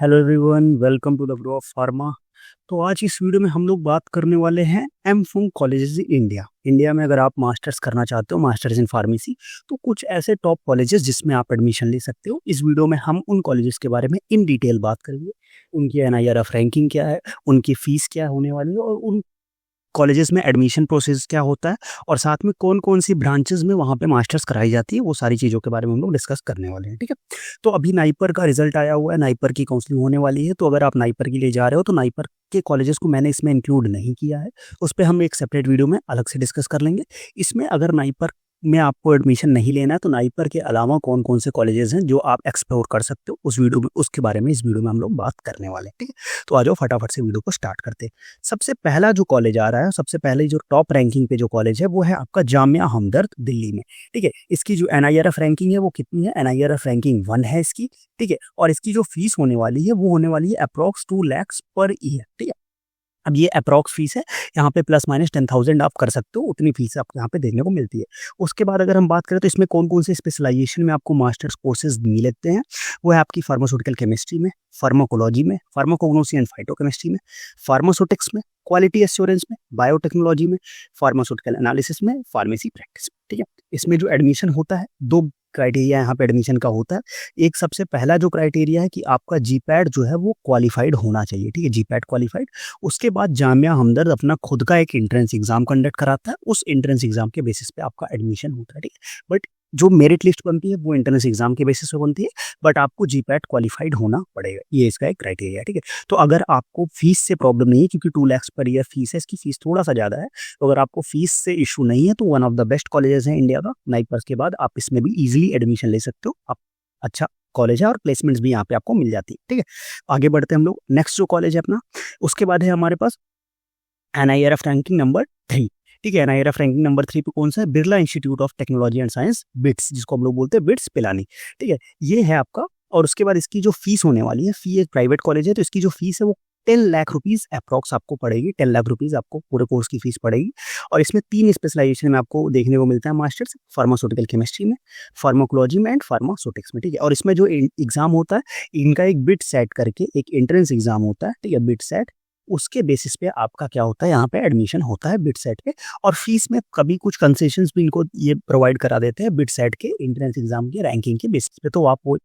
Hello everyone, welcome to the bro of pharma. तो आज इस वीडियो में हम लोग बात करने वाले हैं M form colleges in India. India में अगर आप मास्टर्स करना चाहते हो, मास्टर्स इन फार्मेसी, तो कुछ ऐसे टॉप कॉलेजेस जिसमें आप एडमिशन ले सकते हो। इस वीडियो में हम उन कॉलेजेस के बारे में इन डिटेल बात करेंगे। उनकी एनआईआरएफ रैंकिंग क्या है, उनकी फीस क्या होने वाली है, और उन कॉलेजेस में एडमिशन प्रोसेस क्या होता है, और साथ में कौन कौन सी ब्रांचेस में वहाँ पे मास्टर्स कराई जाती है, वो सारी चीज़ों के बारे में हम लोग डिस्कस करने वाले हैं। ठीक है, तो अभी नाइपर का रिजल्ट आया हुआ है, नाइपर की काउंसलिंग होने वाली है। तो अगर आप नाइपर के लिए जा रहे हो तो नाइपर के कॉलेजेस को मैंने इसमें इंक्लूड नहीं किया है, उस पर हम एक सेपरेट वीडियो में अलग से डिस्कस कर लेंगे। इसमें अगर नाइपर में आपको एडमिशन नहीं लेना है तो नाइपर के अलावा कौन कौन से कॉलेजेस हैं जो आप एक्सप्लोर कर सकते हो, उस वीडियो में उसके बारे में इस वीडियो में हम लोग बात करने वाले हैं। ठीक है, तो आ जाओ फटाफट से वीडियो को स्टार्ट करते हैं। सबसे पहला जो कॉलेज आ रहा है, सबसे पहले जो टॉप रैंकिंग पे जो कॉलेज है वो है आपका जामिया हमदर्द दिल्ली में। ठीक है, इसकी जो एनआईआरएफ रैंकिंग है वो कितनी है? एनआईआरएफ रैंकिंग 1 है इसकी। ठीक है, और इसकी जो फीस होने वाली है वो होने वाली है अप्रॉक्स 2 लाख पर ईयर। ठीक है, अब ये अप्रॉक्स फीस है, यहाँ पे प्लस माइनस 10,000 आप कर सकते हो, उतनी फीस आपको यहाँ पे देखने को मिलती है। उसके बाद अगर हम बात करें तो इसमें कौन कौन से स्पेशलाइजेशन में आपको मास्टर्स कोर्सेज मिलते हैं, वो है आपकी फार्मास्यूटिकल केमिस्ट्री में, फार्माकोलॉजी में, फार्माकोग्नोसी एंड फाइटोकेमिस्ट्री में, फार्मास्यूटिक्स में, क्वालिटी एश्योरेंस में, बायोटेक्नोलॉजी में, फार्मास्यूटिकल एनालिसिस में, फार्मेसी प्रैक्टिस में। ठीक है, इसमें जो एडमिशन होता है, दो क्राइटेरिया यहाँ पे एडमिशन का होता है। एक सबसे पहला जो क्राइटेरिया है कि आपका जीपैट जो है वो क्वालिफाइड होना चाहिए। ठीक है, जीपैट क्वालिफाइड। उसके बाद जामिया हमदर्द अपना खुद का एक एंट्रेंस एग्जाम कंडक्ट कराता है, उस एंट्रेंस एग्जाम के बेसिस पे आपका एडमिशन होता है। ठीक है, बट जो मेरिट लिस्ट बनती है वो एंट्रेंस एग्जाम के बेसिस पे बनती है, बट आपको जीपैट क्वालिफाइड होना पड़ेगा, ये इसका एक क्राइटेरिया है। ठीक है, तो अगर आपको फीस से प्रॉब्लम नहीं है, क्योंकि 2 लाख पर ईयर फीस है, इसकी फीस थोड़ा सा ज़्यादा है, तो अगर आपको फीस से इशू नहीं है तो one of the best colleges हैं इंडिया का। नाइपर्स के बाद आप इसमें भी इजीली एडमिशन ले सकते हो। आप अच्छा कॉलेज है और प्लेसमेंट्स भी यहाँ पे आपको मिल जाती है। ठीक है, आगे बढ़ते हैं हम लोग। नेक्स्ट जो कॉलेज है अपना, उसके बाद है हमारे पास एनआईआरएफ रैंकिंग नंबर 3। ठीक है, एनआईआरएफ रैंकिंग नंबर 3 पे कौन सा है? Birla institute of technology and science, bits, जिसको हम लोग बोलते हैं बिट्स पिलानी। ठीक है, ये है आपका। और उसके बाद इसकी जो फीस होने वाली है, फी एक प्राइवेट कॉलेज है तो इसकी जो फीस है वो 10 लाख रुपीज अप्रॉक्स आपको पड़ेगी। 10 लाख रुपीज आपको पूरे कोर्स की फीस पड़ेगी। और इसमें 3 स्पेशलाइजेशन में आपको देखने को मिलता है मास्टर्स, फार्मास्यूटिकल केमिस्ट्री में, फार्माकोलॉजी में एंड फार्मास्यूटिक्स में। ठीक है, और इसमें जो एग्जाम होता है, इनका एक बिट सेट करके एक एंट्रेंस एग्जाम होता है। ठीक है, बिट सेट, उसके बेसिस पे आपका क्या होता है, यहाँ पे एडमिशन होता है बिट सेट पे। और फीस में कभी कुछ कंसेशंस भी इनको ये प्रोवाइड करा देते हैं बिट सेट के एंट्रेंस एग्जाम के रैंकिंग के बेसिस पे। तो आप वो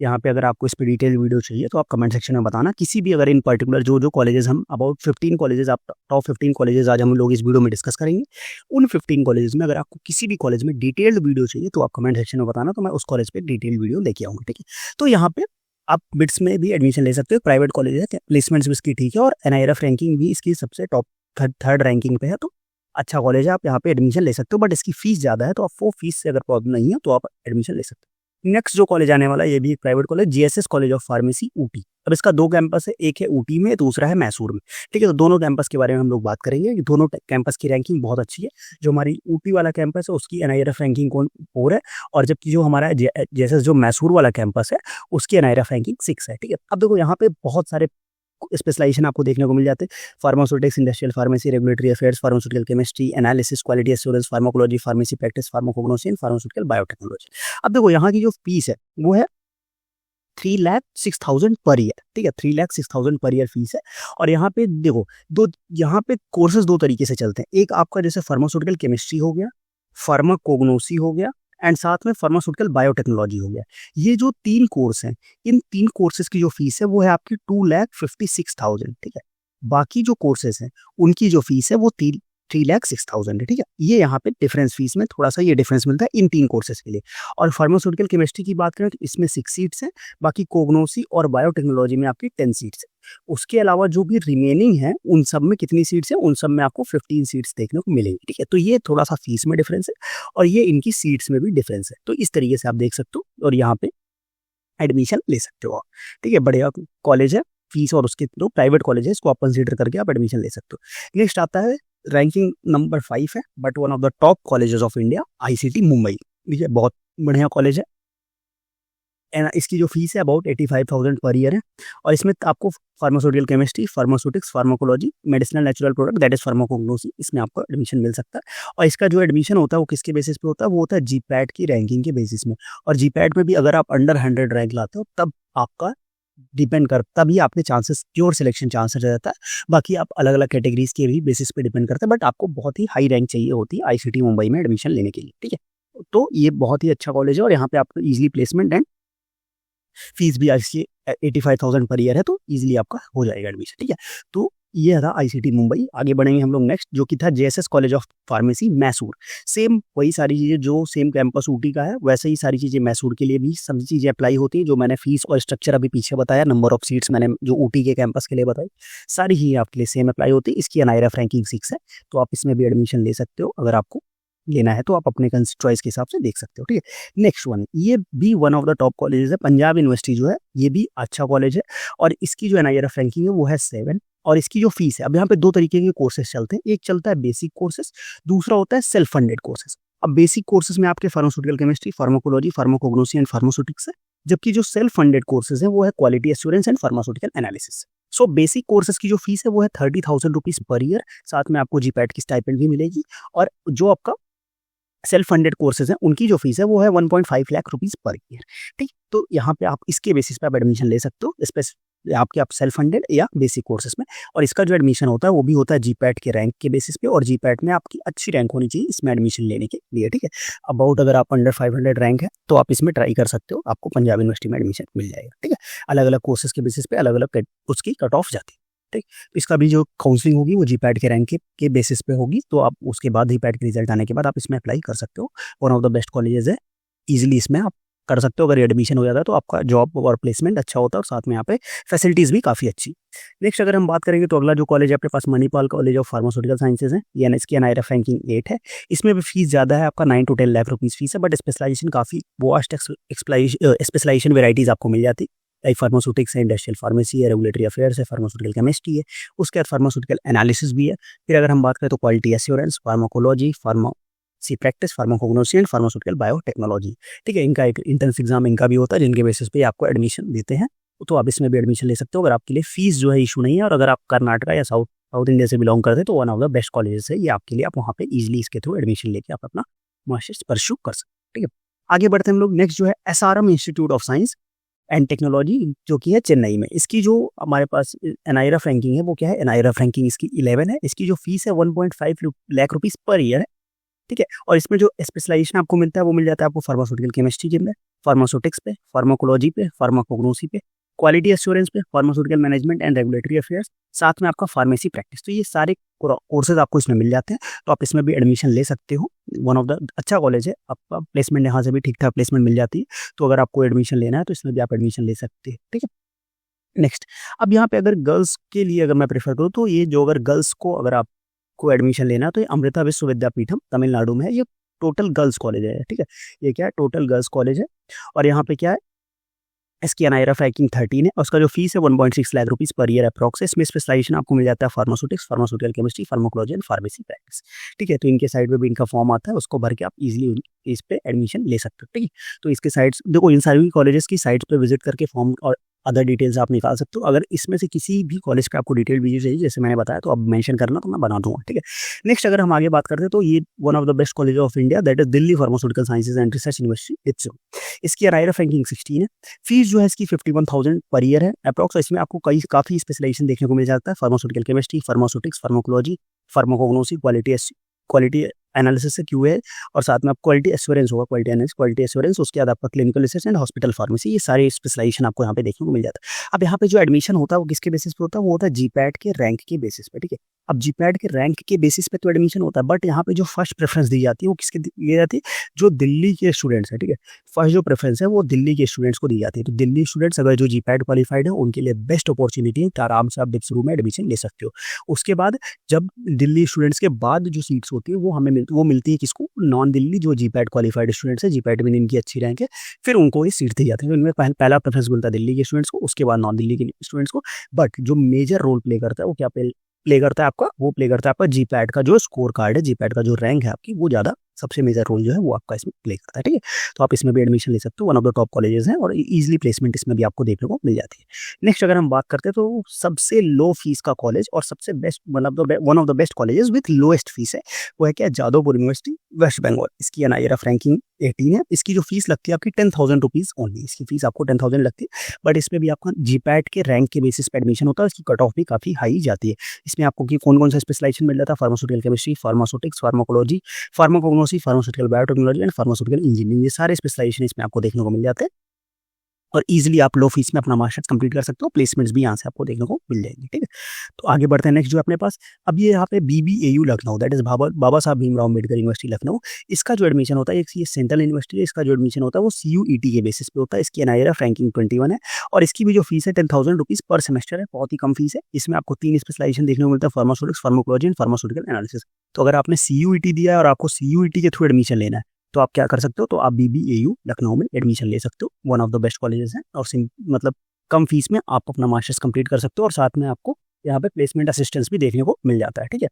यहाँ पे अगर आपको इस पर डिटेल वीडियो चाहिए तो आप कमेंट सेक्शन में बताना। किसी भी अगर इन पर्टिकुलर जो जो कॉलेजेस हम अबाउट 15 कॉलेजेस, आप टॉप 15 कॉलेजेस आज हम लोग इस वीडियो में डिस्कस करेंगे। उन 15 कॉलेजेस में अगर आपको किसी भी कॉलेज में डिटेल्ड वीडियो चाहिए तो आप कमेंट सेक्शन में बताना, तो मैं उस कॉलेज पे डिटेल वीडियो लेके आऊँगा। ठीक है, तो यहाँ पे आप बिट्स में भी एडमिशन ले सकते हो, प्राइवेट कॉलेज है, प्लेसमेंट्स भी इसकी ठीक है, और एनआईआरएफ रैंकिंग भी इसकी सबसे टॉप थर्ड रैंकिंग पे है। तो अच्छा कॉलेज है, आप यहाँ पे एडमिशन ले सकते हो, बट इसकी फीस ज़्यादा है, तो आप वो फीस से अगर प्रॉब्लम नहीं है तो आप एडमिशन ले सकते हो। नेक्स्ट जो कॉलेज आने वाला है, ये भी एक private college, GSS college of pharmacy Ooty. अब इसका 2 कैंपस है, एक है ऊटी में, दूसरा है मैसूर में। ठीक है, तो दोनों कैंपस के बारे में हम लोग बात करेंगे। दोनों कैंपस की रैंकिंग बहुत अच्छी है। जो हमारी ऊटी वाला कैंपस है उसकी एनआईआरएफ रैंकिंग 4 है, और जबकि जो हमारा जैसे जो मैसूर वाला कैंपस है उसकी एनआईआरएफ रैंकिंग 6 है। ठीक है, अब देखो यहाँ पे बहुत सारे स्पेशलाइजेशन आपको देखने को मिल जाते हैं। Pharmaceutics, industrial pharmacy, regulatory affairs, pharmaceutical chemistry, analysis, quality assurance, pharmacology, pharmacy practice, pharmacognosy and pharmaceutical biotechnology. अब देखो यहाँ की जो फीस है वो है 3,06,000 पर ईयर। ठीक है, 3,06,000 पर ईयर फीस है। और यहाँ पे देखो यहाँ पे कोर्सेज 2 तरीके से चलते हैं। एक आपका जैसे फार्मास्यूटिकल केमिस्ट्री हो गया, फार्माकोग्नोसी हो गया, एंड साथ में फार्मास्यूटिकल बायोटेक्नोलॉजी हो गया। ये जो 3 कोर्स हैं, इन 3 कोर्सेज की जो फीस है वो है आपकी 2,56,000। ठीक है, बाकी जो कोर्सेज हैं उनकी जो फीस है वो 3,06,000 है। ठीक है, ये यहाँ पे डिफरेंस फीस में थोड़ा सा ये डिफरेंस मिलता है इन 3 कोर्सेज के लिए। और फार्मास्यूटिकल केमिस्ट्री की बात करें तो इसमें 6 सीट्स हैं, बाकी कोग्नोसी और बायोटेक्नोलॉजी में आपकी 10 सीट्स है। उसके अलावा जो भी रिमेनिंग है उन सब में कितनी सीट्स है? उन सब में आपको 15 सीट्स देखने को मिलेंगी। ठीक है, तो ये थोड़ा सा फीस में डिफरेंस है, और ये इनकी सीट्स में भी डिफरेंस है। तो इस तरीके से आप देख सकते हो और यहाँ पे एडमिशन ले सकते हो आप। ठीक है, बढ़िया कॉलेज है, फीस और उसके जो प्राइवेट कॉलेज है इसको आप कंसीडर करके आप एडमिशन ले सकते हो। नेक्स्ट आता है रैंकिंग नंबर 5 है, but one of the top colleges of India, ICT Mumbai. ठीक है, बहुत बढ़िया कॉलेज है। इसकी जो फीस है अबाउट 85,000 पर ईयर है, और इसमें आपको pharmaceutical chemistry, pharmaceutics, pharmacology, medicinal natural product, that is pharmacognosy, इसमें आपको एडमिशन मिल सकता है। और इसका जो एडमिशन होता है वो किसके बेसिस पे होता है? वो होता है जीपैट की रैंकिंग के बेसिस में। और जीपैट में भी अगर आप अंडर 100 रैंक लाते हो तब आपका डिपेंड कर, तभी आपके चांसेस प्योर सिलेक्शन चांसेस रहता है। बाकी आप अलग अलग कैटेगरीज के भी बेसिस पे डिपेंड करते हैं, बट आपको बहुत ही हाई रैंक चाहिए होती है आईसीटी मुंबई में एडमिशन लेने के लिए, ठीक है। तो ये बहुत ही अच्छा कॉलेज है और यहाँ पे आपको ईजिली प्लेसमेंट एंड फीस भी इसकी 85,000 पर ईयर है, तो ईजिली आपका हो जाएगा एडमिशन, ठीक है। तो ये था आईसीटी मुंबई। आगे बढ़ेंगे हम लोग नेक्स्ट, जो कि था JSS college of pharmacy Mysore. Same वही सारी चीज़ें जो सेम कैंपस ऊटी का है, वैसे ही सारी चीज़ें मैसूर के लिए भी सभी चीज़ें अप्लाई होती हैं। जो मैंने फीस और स्ट्रक्चर अभी पीछे बताया, नंबर ऑफ सीट्स मैंने जो ऊटी के कैंपस के लिए बताई, सारी ही आपके लिए सेम अप्लाई होती है। इसकी एनआईआरएफ रैंकिंग 6 है, तो आप इसमें भी एडमिशन ले सकते हो। अगर आपको लेना है तो आप अपने चॉइस के हिसाब से देख सकते हो, ठीक है। नेक्स्ट वन, ये भी one of the top colleges है, पंजाब यूनिवर्सिटी जो है, ये भी अच्छा कॉलेज है और इसकी जो एनआईआरएफ रैंकिंग है वो है 7। और इसकी जो फीस है, अब यहाँ पे दो तरीके के कोर्सेज चलते हैं, एक चलता है बेसिक कोर्सेज, दूसरा होता है सेल्फ फंडेड कोर्सेज। अब बेसिक कोर्सेज में आपके pharmaceutical chemistry, pharmacology, pharmacognosy and pharmaceutics है, जबकि जो सेल्फ फंडेड कोर्सेज है वो है quality assurance and pharmaceutical analysis. So basic courses की जो फीस है वो है 30,000 रुपीज पर ईयर, साथ में आपको जीपैट की स्टाइपेंड भी मिलेगी। और जो आपका सेल्फ फंडेड कोर्सेज हैं उनकी जो फीस है वो है 1.5 लाख रुपीज पर ईयर, ठीक। तो यहाँ पे आप इसके बेसिस पे आप एडमिशन ले सकते हो, आपके आप सेल्फ फंडेड या बेसिक कोर्सेज में। और इसका जो एडमिशन होता है वो भी होता है जीपैट के रैंक के बेसिस पे, और जीपैट में आपकी अच्छी रैंक होनी चाहिए इसमें एडमिशन लेने के लिए, ठीक है। अबाउट अगर आप अंडर 500 रैंक है तो आप इसमें ट्राई कर सकते हो, आपको पंजाब यूनिवर्सिटी में एडमिशन मिल जाएगा, ठीक है। अलग अलग कोर्सेज के बेसिस पे अलग अलग उसकी कट ऑफ जाती है, ठीक। तो इसका भी जो काउंसलिंग होगी वो जीपैट के रैंक के बेसिस पे होगी, तो आप उसके बाद जीपैट के रिजल्ट आने के बाद आप इसमें अप्लाई कर सकते हो। One of the best colleges है, इजीली इसमें आप कर सकते हो। अगर एडमिशन हो जाता है तो आपका जॉब और प्लेसमेंट अच्छा होता है और साथ में यहाँ पे फैसिलिटीज भी काफ़ी अच्छी। नेक्स्ट अगर हम बात करेंगे तो अगला जो कॉलेज है अपने पास Manipal college of pharmaceutical sciences है, ये इसकी एनआईआरएफ रैंकिंग 8 है। इसमें भी फीस ज़्यादा है, आपका 9 to 10 लाख रुपीज़ फीस है, बट स्पेशलाइजेशन काफ़ी वास्ट स्पेशलाइजेशन वेराइटीज आपको मिल जाती है। लाइक फार्मास्यूटिक्स है, इंडस्ट्रियल फार्मेसी है, रेगुलेटरी अफेयर्स है, फार्मास्यूटिकल केमिस्ट्री है, उसके बाद फार्मास्यूटिकल एनालिसिस भी है। फिर अगर हम बात करें तो quality assurance, pharmacology, pharmacy practice, pharmacognosy and pharmaceutical biotechnology, ठीक है। इनका एक इंट्रेंस एग्जाम इनका भी होता है, जिनके बेसिस पे आपको एडमिशन देते हैं, तो आप इसमें भी एडमिशन ले सकते हो अगर आपके लिए फीस जो है इशू नहीं है। और अगर आप कर्नाटका या साउथ इंडिया से बिलोंग करते हैं तो one of the best colleges है ये आपके लिए, आप वहाँ पे इजिली इसके थ्रू एडमिशन लेके आप अपना मास्टर्स परस्यू कर सकते हैं, ठीक है। आगे बढ़ते हैं हम लोग, नेक्स्ट जो है SRM institute of science and technology, जो कि है चेन्नई में। इसकी जो हमारे पास एनआईआरएफ रैंकिंग है वो क्या है, एनआईआरएफ रैंकिंग इसकी 11 है। इसकी जो फीस है 1.5 लाख रुपीज़ पर ईयर है, ठीक है। और इसमें जो स्पेशलाइजेशन आपको मिलता है वो मिल जाता है आपको फार्मास्यूटिकल केमिस्ट्री में, फार्मास्यूटिक्स पे, फार्माकोलॉजी पे, फार्माकोग्नोसी पे, क्वालिटी एश्योरेंस पे, pharmaceutical management and regulatory affairs, साथ में आपका फार्मेसी प्रैक्टिस। तो ये सारे कोर्सेज आपको इसमें मिल जाते हैं, तो आप इसमें भी एडमिशन ले सकते हो। वन ऑफ द अच्छा कॉलेज है, आपका प्लेसमेंट यहाँ से भी ठीक ठाक प्लेसमेंट मिल जाती है, तो अगर आपको एडमिशन लेना है तो इसमें भी आप एडमिशन ले सकते हैं, ठीक है। नेक्स्ट, अब यहाँ पे अगर गर्ल्स के लिए अगर मैं प्रेफर करूँ तो ये जो अगर गर्ल्स को अगर आपको एडमिशन लेना है तो ये अमृता विश्व विद्यापीठम तमिलनाडु में है। ये टोटल गर्ल्स कॉलेज है, ठीक है। ये क्या है, टोटल गर्ल्स कॉलेज है। और यहाँ पे क्या है, इसकी एनआईआरएफ रैंकिंग 13 है, और उसका जो फीस है 1.6 lakh rupees per year approx है। इसमें स्पेशलाइजेशन आपको मिल जाता है pharmaceutics, pharmaceutical chemistry, pharmacology and pharmacy practice, ठीक है। तो इनके साइड पे भी इनका फॉर्म आता है, उसको भर के आप इजीली इस पे एडमिशन ले सकते हो, ठीक है। तो इसके साइड्स देखो, इन सारी कॉलेजेस की साइट्स पे विजिट करके फॉर्म और अदर डिटेल्स आप निकाल सकते हो। अगर इसमें से किसी भी कॉलेज का आपको डिटेल वीडियो चाहिए जैसे मैंने बताया तो आप मेंशन करना, तो मैं बना दूंगा, ठीक है। नेक्स्ट अगर हम आगे बात करते हैं तो ये one of the best college of India, that is Delhi pharmaceutical sciences and research university it's. इसकी एनआईआरएफ रैंकिंग 16 है। फीस जो है इसकी 51,000 पर ईयर है अप्रॉक्स। इसमें आपको काफ़ी स्पेशलाइजेशन देखने को मिल जाता है, pharmaceutical chemistry, pharmaceutics, pharmacology, pharmacognosy, quality analysis से क्यूए, और साथ में आप क्वालिटी एश्योरेंस होगा, क्वालिटी एश्योरेंस, उसके बाद आपका clinical research and hospital pharmacy, ये सारे स्पेशलाइजेशन आपको यहाँ पे देखने को मिल जाता है। अब यहाँ पे जो एडमिशन होता है वो किसके बेसिस पे होता है, वो होता है जीपैट के रैंक के बेसिस पे, ठीक है। अब जीपैट के रैंक के बेसिस पे तो एडमिशन होता है, बट यहाँ पे जो फर्स्ट प्रेफरेंस दी जाती है वो किसके दी जाती है, जो दिल्ली के स्टूडेंट्स हैं, ठीक है। फर्स्ट जो प्रेफरेंस है वो दिल्ली के स्टूडेंट्स को दी जाती है। तो दिल्ली स्टूडेंट्स अगर जो जीपैट क्वालिफाइड है उनके लिए बेस्ट अपॉर्चुनिटी है कि आराम से आप डिप्सरू में एडमिशन ले सकते हो। उसके बाद जब दिल्ली स्टूडेंट्स के बाद जो सीट्स होती है वो मिलती है किसको, नॉन दिल्ली जो जीपैट क्वालिफाइड स्टूडेंट्स है, जीपैट में इनकी अच्छी रैंक है, फिर उनको ये सीट दी जाती है। तो इनमें पहला प्रेफरेंस मिलता है दिल्ली के स्टूडेंट्स को, उसके बाद नॉन दिल्ली के स्टूडेंट्स को। बट जो मेजर रोल प्ले करता है वो क्या प्ले करता है आपका, वो प्ले करता है आपका जीपैट का जो स्कोर कार्ड है, जीपैट का जो रैंक है आपकी, वो ज़्यादा सबसे मेजर रोल जो है वो आपका इसमें प्ले करता है, ठीक है। तो आप इसमें भी एडमिशन ले सकते हो, one of the top colleges हैं और ईजिली प्लेसमेंट इसमें भी आपको देखने को मिल जाती है। नेक्स्ट अगर हम बात करते हैं तो सबसे लो फीस का कॉलेज और सबसे best one of the best colleges with lowest fees है, वो है क्या, जादवपुर यूनिवर्सिटी वेस्ट बंगाल। इसकी NIRF रैंकिंग 18 है। इसकी जो फीस लगती है आपकी 10,000 रुपीज़ ओनली, इसकी फीस आपको 10,000 लगती है। बट इसमें भी आपका GPAT के रैंक के बेसिस पे एडमिशन होता है, इसकी कट ऑफ भी काफ़ी हाई जाती है। इसमें आपको कि कौन कौन सा स्पेशलाइजेशन मिल जाता है, pharmaceutical chemistry, pharmaceutics, pharmacology, pharmacognosy, pharmaceutical biotechnology and pharmaceutical engineering, ये सारे स्पेशलाइजेशन इसमें आपको देखने को मिल जाते हैं और इजीली आप लो फीस में अपना मास्टर्स कंप्लीट कर सकते हो। प्लेसमेंट्स भी यहाँ से आपको देखने को मिल जाएंगे, ठीक है। तो आगे बढ़ते हैं नेक्स्ट जो अपने पास, अब ये यहाँ पे BBAU Lucknow, that is Baba Saheb Bhimrao Ambedkar university Lucknow. इसका जो एडमिशन होता है, ये सेंट्रल यूनिवर्सिटी है, इसका जो एडमिशन होता है वो CUET के बेसिस पे होता है। इसकी NIRF रैंकिंग 21 है और इसकी भी जो फीस है 10,000 रुपीज़ पर सेमेस्टर है, बहुत ही कम फीस है। इसमें आपको 3 स्पेशलाइजेशन देखने को मिलता है, pharmaceutics, pharmacology and pharmaceutical analysis. तो अगर आपने CUET दिया है और आपको CUET के थ्रू एडमिशन लेना है तो आप क्या कर सकते हो, तो आप BBAU लखनऊ में एडमिशन ले सकते हो, one of the best colleges हैं और मतलब कम फीस में आप अपना मास्टर्स कंप्लीट कर सकते हो और साथ में आपको यहाँ पे प्लेसमेंट असिस्टेंस भी देखने को मिल जाता है, ठीक है।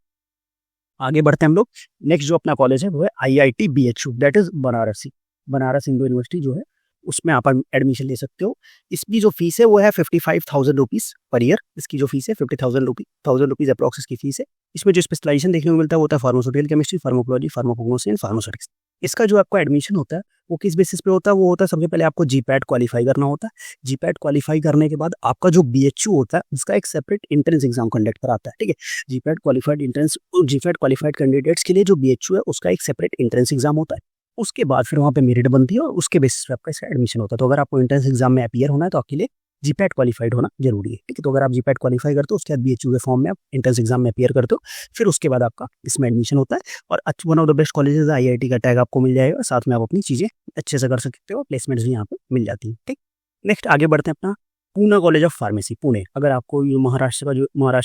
आगे बढ़ते हैं हम लोग, नेक्स्ट जो अपना कॉलेज है वो है IIT BHU, that is Banaras Hindu university जो है उसमें आप एडमिशन ले सकते हो। इसकी जो फीस है वो है 55,000 रुपीज़ पर ईयर। इसकी जो फीस है 50,000 रुपीज़ अप्रॉक्स इसकी फीस है। इसमें जो स्पेशलाइजेशन देखने को मिलता है वो होता है pharmaceutical chemistry, pharmacology, pharmacognosy and pharmaceutics. इसका जो आपका एडमिशन होता है वो किस बेसिस पे होता है, वो होता है सबसे पहले आपको GPAT क्वालिफाई करना होता है। GPAT क्वालिफाई करने के बाद आपका जो BHU होता है उसका एक सेपरेट एंट्रेंस एग्जाम कंडक्ट कराता है, ठीक है। GPAT क्वालिफाइड कैंडिडेट्स के लिए जो BHU है उसका एक सेपरेट एंट्रेंस एग्जाम होता है। उसके बाद फिर वहाँ पे मेरिट बनती है और उसके बेसिस पे आपका इसका एडमिशन होता है। तो अगर आपको एंट्रेंस एग्जाम में अपीयर होना है तो आपके लिए GPAT क्वालिफाइड होना जरूरी है, ठीक है। तो अगर आप GPAT क्वालिफाई करते हो उसके बाद BHU के फॉर्म में आप एंट्रेंस एग्जाम में अपीयर करते हो, फिर उसके बाद आपका इसमें एडमिशन होता है और one of the best colleges IIT का टैग आपको मिल जाएगा, साथ में आप अपनी चीज़ें अच्छे से कर सकते हो, प्लेसमेंट्स भी यहाँ पे मिल जाती है, ठीक। नेक्स्ट आगे बढ़ते हैं अपना Poona college of pharmacy Pune. अगर आपको महाराष्ट्र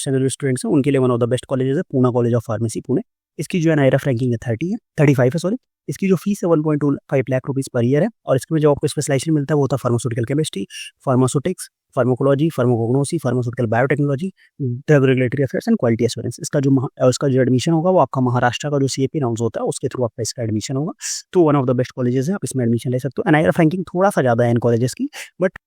के जो स्टूडेंट्स हैं उनके लिए one of the best colleges है Poona college of pharmacy Pune. इसकी जो NIRF रैंकिंग है 35 है सॉरी। इसकी जो फीस है 1.25 लाख रुपीज़ पर ईयर है और इसमें जो आपको स्पेशलाइजेशन मिलता है वो होता है pharmaceutical chemistry, pharmaceutics, pharmacology, pharmacognosy, pharmaceutical biotechnology, drug regulatory affairs and quality assurance. इसका जो एडमिशन होगा वो आपका महाराष्ट्र का जो CAP राउंड होता है उसके थ्रू आपका इसका एडमिशन होगा। तो one of the best colleges है, आप इसमें एडमिशन ले सकते हो। NIRF रैंकिंग थोड़ा सा ज़्यादा है इन कॉलेजेस की, बट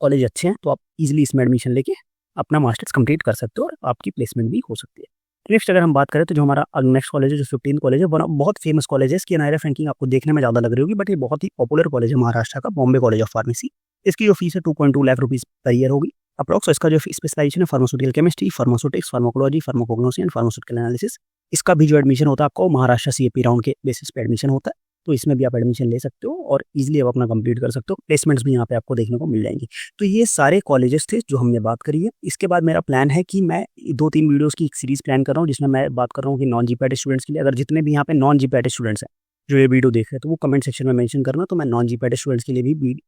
कॉलेज अच्छे हैं तो आप इजीली इसमें एडमिशन लेके अपना मास्टर्स कंप्लीट कर सकते हो और आपकी प्लेसमेंट भी हो सकती है। नेक्स्ट अगर हम बात करें तो जो हमारा नेक्स्ट कॉलेज है जो 15 कॉलेज है, बहुत फेमस कॉलेज है। इसकी NIRF रैंकिंग आपको देखने में ज़्यादा लग रही होगी बट ये बहुत ही पॉपुलर कॉलेज है महाराष्ट्र का, बॉम्बे कॉलेज ऑफ फार्मेसी। इसकी जो फीस है 2.2 लाख रुपीज़ पर ईयर होगी अप्रॉक्स। इसका जो स्पेशलाइजेशन है pharmaceutical chemistry, pharmaceutics, pharmacology, pharmacognosy and pharmaceutical analysis. इसका भी जो एडमिशन होता है आपको महाराष्ट्र CAP राउंड के बेसिस पे एडमिशन होता है, तो इसमें भी आप एडमिशन ले सकते हो और इजीली आप अपना कंप्लीट कर सकते हो। प्लेसमेंट्स भी यहाँ पे आपको देखने को मिल जाएंगी। तो ये सारे कॉलेजेस थे जो हमने बात करी है। इसके बाद मेरा प्लान है कि मैं 2-3 वीडियोस की एक सीरीज प्लान कर रहा हूँ जिसमें मैं बात कर रहा हूँ कि नॉन GPAT स्टूडेंट्स के लिए, अगर जितने भी यहाँ पे नॉन GPAT स्टूडेंट्स हैं जो ये वीडियो देख रहे हैं तो वो कमेंट सेक्शन में मेंशन करना, तो मैं नॉन GPAT स्टूडेंट्स के लिए भी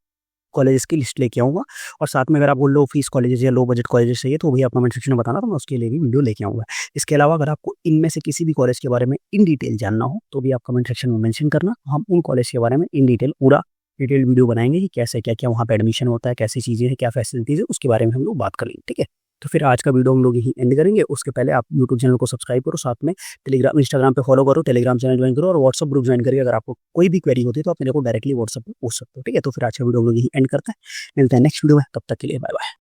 कॉलेजेस की लिस्ट लेके आऊँगा और साथ में अगर आपको लो फीस कॉलेजेस या लो बजट कॉलेजेस चाहिए तो भी आप कमेंट सेक्शन में बताना, तो मैं उसके लिए भी वीडियो लेके आऊँगा। इसके अलावा अगर आपको इनमें से किसी भी कॉलेज के बारे में इन डिटेल जानना हो तो भी आप कमेंट सेक्शन में मेंशन करना, हम उन कॉलेज के बारे में इन डिटेल पूरा डिटेल वीडियो बनाएंगे कि कैसे क्या क्या वहाँ पे एडमिशन होता है, कैसी चीज़ें हैं, क्या फैसिलिटीज़ है, उसके बारे में हम लोग बात कर लेंगे, ठीक है। तो फिर आज का वीडियो हम लोग यहीं एंड करेंगे। उसके पहले आप यूट्यूब चैनल को सब्सक्राइब करो, साथ में इंस्टाग्राम पे फॉलो करो, टेलीग्राम चैनल ज्वाइन करो और व्हाट्सअप ग्रुप ज्वाइन करके अगर आपको कोई भी क्वेरी होती है तो आप मेरे को डायरेक्टली व्हाट्सअप पे पूछ सकते हो, ठीक है। तो फिर आज का वीडियो हम लोग यहीं एंड करते हैं, मिलते हैं नेक्स्ट वीडियो में, तब तक के लिए बाय बाय।